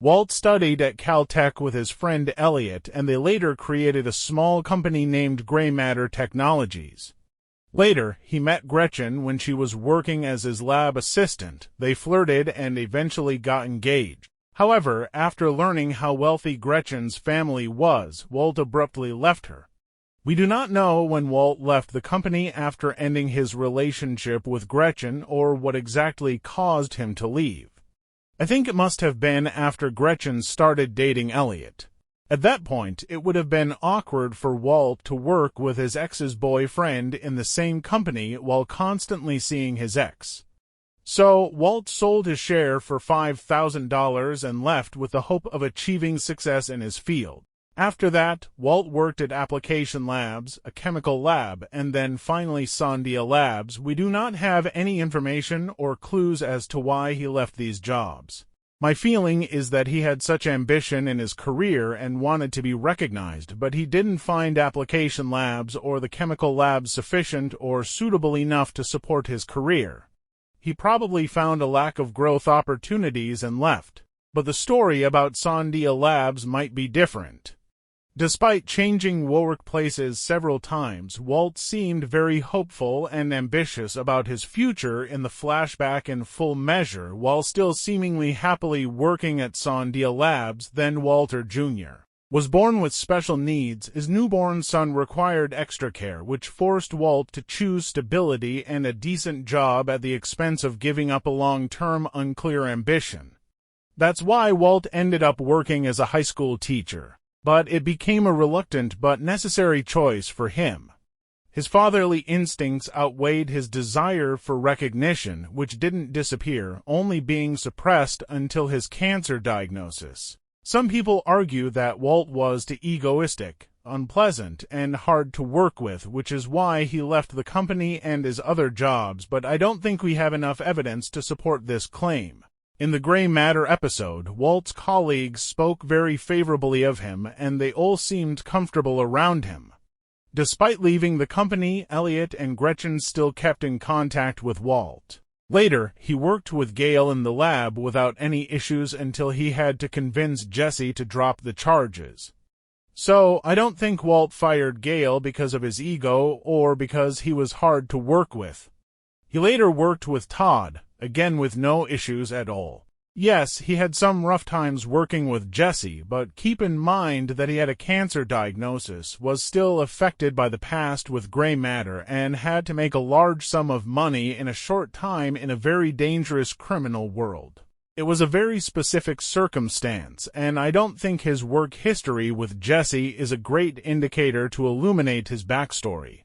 Walt studied at Caltech with his friend Elliot, and they later created a small company named Gray Matter Technologies. Later, he met Gretchen when she was working as his lab assistant. They flirted and eventually got engaged. However, after learning how wealthy Gretchen's family was, Walt abruptly left her. We do not know when Walt left the company after ending his relationship with Gretchen or what exactly caused him to leave. I think it must have been after Gretchen started dating Elliot. At that point, it would have been awkward for Walt to work with his ex's boyfriend in the same company while constantly seeing his ex. So, Walt sold his share for $5,000 and left with the hope of achieving success in his field. After that, Walt worked at Application Labs, a chemical lab, and then finally Sandia Labs. We do not have any information or clues as to why he left these jobs. My feeling is that he had such ambition in his career and wanted to be recognized, but he didn't find Application Labs or the chemical labs sufficient or suitable enough to support his career. He probably found a lack of growth opportunities and left. But the story about Sandia Labs might be different. Despite changing workplaces several times, Walt seemed very hopeful and ambitious about his future in the flashback in Full Measure, while still seemingly happily working at Sandia Labs. Then Walter Jr. was born with special needs. His newborn son required extra care, which forced Walt to choose stability and a decent job at the expense of giving up a long-term, unclear ambition. That's why Walt ended up working as a high school teacher. But it became a reluctant but necessary choice for him. His fatherly instincts outweighed his desire for recognition, which didn't disappear, only being suppressed until his cancer diagnosis. Some people argue that Walt was too egoistic, unpleasant, and hard to work with, which is why he left the company and his other jobs, but I don't think we have enough evidence to support this claim. In the Gray Matter episode, Walt's colleagues spoke very favorably of him, and they all seemed comfortable around him. Despite leaving the company, Elliot and Gretchen still kept in contact with Walt. Later, he worked with Gail in the lab without any issues until he had to convince Jesse to drop the charges. So, I don't think Walt fired Gail because of his ego or because he was hard to work with. He later worked with Todd, again with no issues at all. Yes, he had some rough times working with Jesse, but keep in mind that he had a cancer diagnosis, was still affected by the past with gray matter, and had to make a large sum of money in a short time in a very dangerous criminal world. It was a very specific circumstance, and I don't think his work history with Jesse is a great indicator to illuminate his backstory.